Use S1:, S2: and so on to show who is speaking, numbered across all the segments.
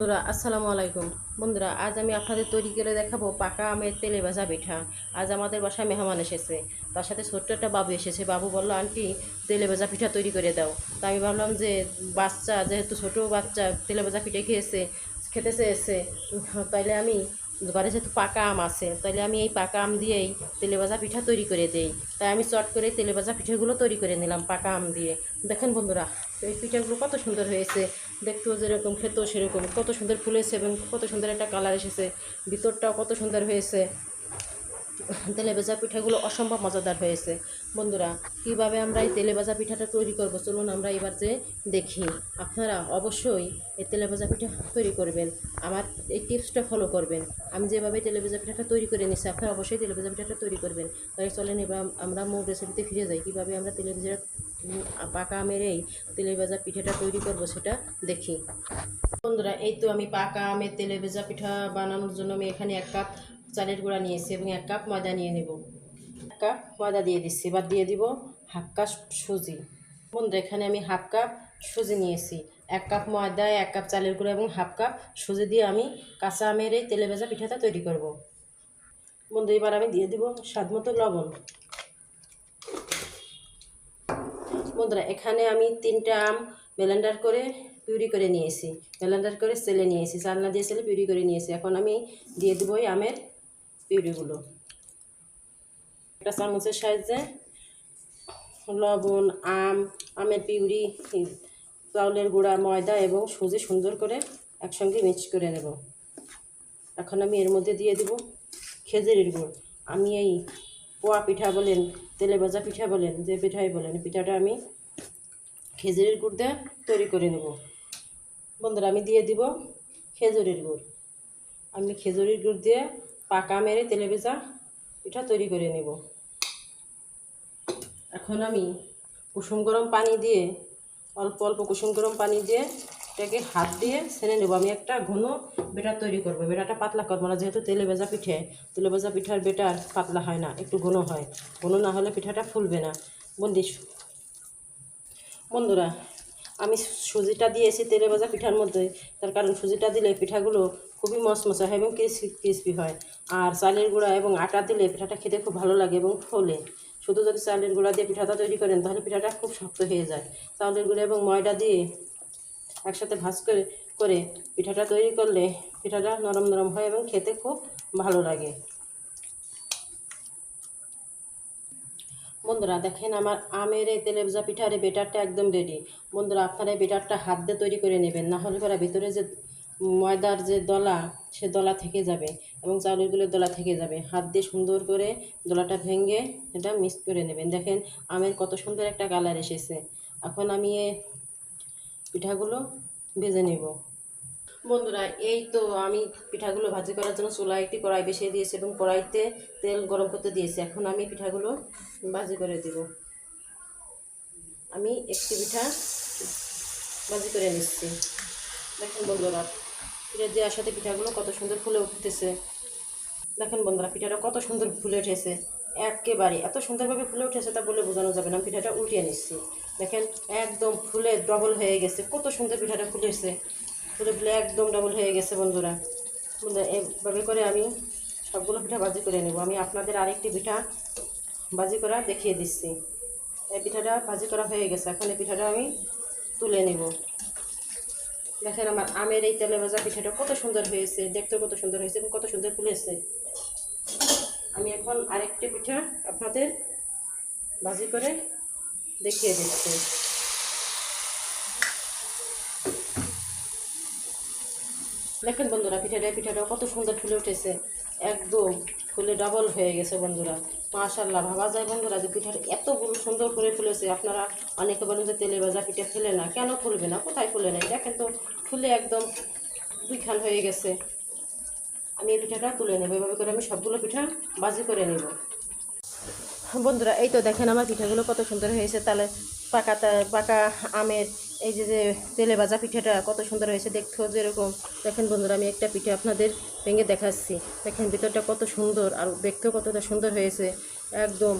S1: বন্ধুরা আসসালামু আলাইকুম। বন্ধুরা আজ আমি আপনাদের তৈরি করে দেখাবো পাকা আমের তেলে ভাজা পিঠা। আজ আমাদের বাসায় মেহমান এসেছে, তার সাথে ছোট্ট একটা বাবু এসেছে। বাবু বলল, আন্টি তেলে ভাজা পিঠা তৈরি করে দাও। তা আমি ভাবলাম যে বাচ্চা, যেহেতু ছোটো বাচ্চা তেলে ভাজা পিঠা খেতে চেয়েছে, তাইলে আমি ঘরে যেহেতু পাকা আম আছে, তাইলে আমি এই পাকা আম দিয়েই তেলে ভাজা পিঠা তৈরি করে দেই। তাই আমি চট করে তেলে ভাজা পিঠাগুলো তৈরি করে নিলাম পাকা আম দিয়ে। দেখেন বন্ধুরা, এই পিঠাগুলো কত সুন্দর হয়েছে, দেখতেও যেরকম খেতেও সেরকম, কত সুন্দর ফুলেছে এবং কত সুন্দর একটা কালার এসেছে, ভিতরটাও কত সুন্দর হয়েছে। তেলে ভাজা পিঠাগুলো অসম্ভব মজাদার হয়েছে। বন্ধুরা, কীভাবে আমরা এই তেলে ভাজা পিঠাটা তৈরি করব চলুন আমরা এবার যে দেখি। আপনারা অবশ্যই এই তেলে ভাজা পিঠা তৈরি করবেন, আমার এই টিপসটা ফলো করবেন। আমি যেভাবে তেলে ভাজা পিঠাটা তৈরি করে নিচ্ছি, আপনারা অবশ্যই তেলে ভাজা পিঠাটা তৈরি করবেন। তাই চলেন এবার আমরা মূল রেসিপিতে ফিরে যাই, কীভাবে আমরা তেলে ভাজা পাকা আমের এই তেলে ভাজা পিঠাটা তৈরি করব সেটা দেখি। বন্ধুরা, এই তো আমি পাকা আমের তেলে ভেজা পিঠা বানানোর জন্য আমি এখানে 1 কাপ চালের গুঁড়া নিয়েছি এবং 1 কাপ ময়দা নিয়ে নেব। 1 কাপ ময়দা দিয়ে দিচ্ছি, এবার দিয়ে দিব হাফ কাপ সুজি। বন্ধুরা, এখানে আমি হাফ কাপ সুজি নিয়েছি। 1 কাপ ময়দা, 1 কাপ চালের গুঁড়া এবং হাফ কাপ সুজি দিয়ে আমি কাঁচা আমের এই তেলে ভেজা পিঠাটা তৈরি করব। বন্ধু, এবার আমি দিয়ে দিব স্বাদ মতো লবণ। বন্ধুরা, এখানে আমি 3টা আম ব্লেন্ডার করে পিউরি করে নিয়েছি, ব্লেন্ডার করে চেলে নিয়েছি, চালনা দিয়ে চেলে পিউরি করে নিয়েছি। এখন আমি দিয়ে দেবো এই আমের পিউরিগুলো। একটা চামচের সাহায্যে লবণ, আমের পিউরি, চাউলের গুঁড়া, ময়দা এবং সুজি সুন্দর করে একসঙ্গে মিক্স করে নেব। এখন আমি এর মধ্যে দিয়ে দেব খেজুরের গুড়। আমি এই পোয়া পিঠা বলেন, তেলে ভাজা পিঠা বলেন, যে পিঠাই বলেন, পিঠাটা আমি খেজুরের গুড় দিয়ে তৈরি করে নেব। বন্ধুরা, আমি দিয়ে দিব খেজুরের গুড়। আমি খেজুরের গুড় দিয়ে পাকা মেরে তেলে ভেজা পিঠা তৈরি করে নেব। এখন আমি কুসুম গরম পানি দিয়ে, অল্প অল্প কুসুম গরম পানি দিয়ে এটাকে হাত দিয়ে ছেনে নেব। আমি একটা ঘন বেটার তৈরি করব, বেটাটা পাতলা করবো না, যেহেতু তেলে ভেজা পিঠে, তেলে ভেজা পিঠার বেটার পাতলা হয় না, একটু ঘন হয়। ঘন না হলে পিঠাটা ফুলবে না। বন্ধুরা, আমি সুজিটা দিয়েছি তেলে ভাজা পিঠার মধ্যে, তার কারণ সুজিটা দিলে পিঠাগুলো খুবই মচমচা হয় এবং ক্রিসপি হয়। আর চালের গুঁড়া এবং আটা দিলে পিঠাটা খেতে খুব ভালো লাগে এবং ফোলে। শুধু যদি চালের গুঁড়া দিয়ে পিঠাটা তৈরি করেন তাহলে পিঠাটা খুব শক্ত হয়ে যায়। চালের গুঁড়া এবং ময়দা দিয়ে একসাথে ভাজ করে করে পিঠাটা তৈরি করলে পিঠাটা নরম নরম হয় এবং খেতে খুব ভালো লাগে। বন্ধুরা, দেখেন আমার আমের এই তেলে ভাজা পিঠার এই বেটারটা একদম রেডি। বন্ধুরা, আপনারা এই বেটারটা হাত দিয়ে তৈরি করে নেবেন, না হলে পরে ভিতরে যে ময়দার যে দলা, সে দলা থেকে যাবে এবং চাউলগুলোর দলা থেকে যাবে। হাত দিয়ে সুন্দর করে দলাটা ভেঙে এটা মিক্স করে নেবেন। দেখেন আমের কত সুন্দর একটা কালার এসেছে। এখন আমি এই পিঠাগুলো ভেজে নেব। বন্ধুরা, এই তো আমি পিঠাগুলো ভাজি করার জন্য চুলায় একটি কড়াই বসিয়ে দিয়েছি এবং কড়াইতে তেল গরম করতে দিয়েছি। এখন আমি পিঠাগুলো ভাজি করে দেব। আমি একটি পিঠা ভাজি করে নিচ্ছি। দেখেন বন্ধুরা, পিঠা দেওয়ার সাথে পিঠাগুলো কত সুন্দর ফুলে উঠতেছে। দেখেন বন্ধুরা, পিঠাটা কত সুন্দর ফুলে উঠেছে, একেবারে এত সুন্দরভাবে ফুলে উঠেছে তা বলে বোঝানো যাবে না। পিঠাটা উল্টিয়ে নিচ্ছি, দেখেন একদম ফুলে ডবল হয়ে গেছে, কত সুন্দর পিঠাটা ফুলেছে, ফুলে ফুলে একদম ডবল হয়ে গেছে। বন্ধুরা, এইভাবে করে আমি সবগুলো পিঠা ভাজি করে নেব। আমি আপনাদের আরেকটি পিঠা ভাজি করা দেখিয়ে দিচ্ছি। এই পিঠাটা ভাজি করা হয়ে গেছে, এখন এই পিঠাটা আমি তুলে নেব। দেখেন আমার আমের এই তেলে ভাজা পিঠাটা কত সুন্দর হয়েছে, দেখতে কত সুন্দর হয়েছে এবং কত সুন্দর ফুলেছে। আমি এখন আরেকটি পিঠা আপনাদের ভাজি করে দেখিয়ে দিচ্ছি। দেখেন বন্ধুরা, পিঠাটাও কত সুন্দর ফুলে উঠেছে, একদম ফুলে ডাবল হয়ে গেছে। বন্ধুরা, মাশাআল্লাহ, ভাবা যায় বন্ধুরা যে পিঠাটা এত সুন্দর করে ফুলেছে। আপনারা অনেকে বলেন যে তেলে ভাজা পিঠা ফুলে না, কেন ফুলবে না, কোথায় ফুলে নাই, দেখেন তো ফুলে একদম 2 খান হয়ে গেছে। আমি এই পিঠাটা তুলে নেব, এভাবে করে আমি সবগুলো পিঠা ভাজি করে নেব। বন্ধুরা, এই তো দেখেন আমার পিঠাগুলো কত সুন্দর হয়েছে। তাহলে পাকা আমের এই যে তেলে ভাজা পিঠাটা কত সুন্দর হয়েছে, দেখতেও যেরকম। দেখেন বন্ধুরা, আমি একটা পিঠা আপনাদের ভেঙে দেখাচ্ছি। দেখেন ভিতরটা কত সুন্দর আর দেখতেও কতটা সুন্দর হয়েছে, একদম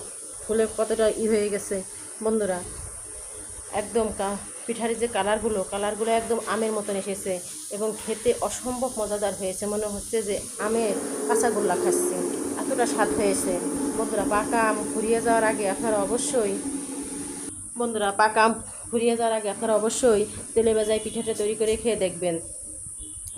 S1: ফুলে কতটা হয়ে গেছে। বন্ধুরা, একদম পিঠার যে কালারগুলো একদম আমের মতন এসেছে এবং খেতে অসম্ভব মজাদার হয়েছে, মনে হচ্ছে যে আমের কাঁচাগোল্লা খাচ্ছি, এতটা স্বাদ হয়েছে। বন্ধুরা পাকা আম ফুরিয়ে যাওয়ার আগে আপনারা অবশ্যই তেলে ভাজায় পিঠাটা তৈরি করে খেয়ে দেখবেন।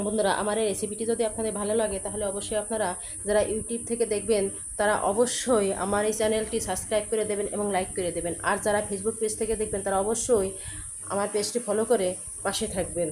S1: বন্ধুরা আমার এই রেসিপিটি যদি আপনাদের ভালো লাগে তাহলে অবশ্যই আপনারা যারা ইউটিউব থেকে দেখবেন তারা অবশ্যই আমার এই চ্যানেলটি সাবস্ক্রাইব করে দেবেন এবং লাইক করে দেবেন। আর যারা ফেসবুক পেজ থেকে দেখবেন তারা অবশ্যই আমার পেজটি ফলো করে পাশে থাকবেন।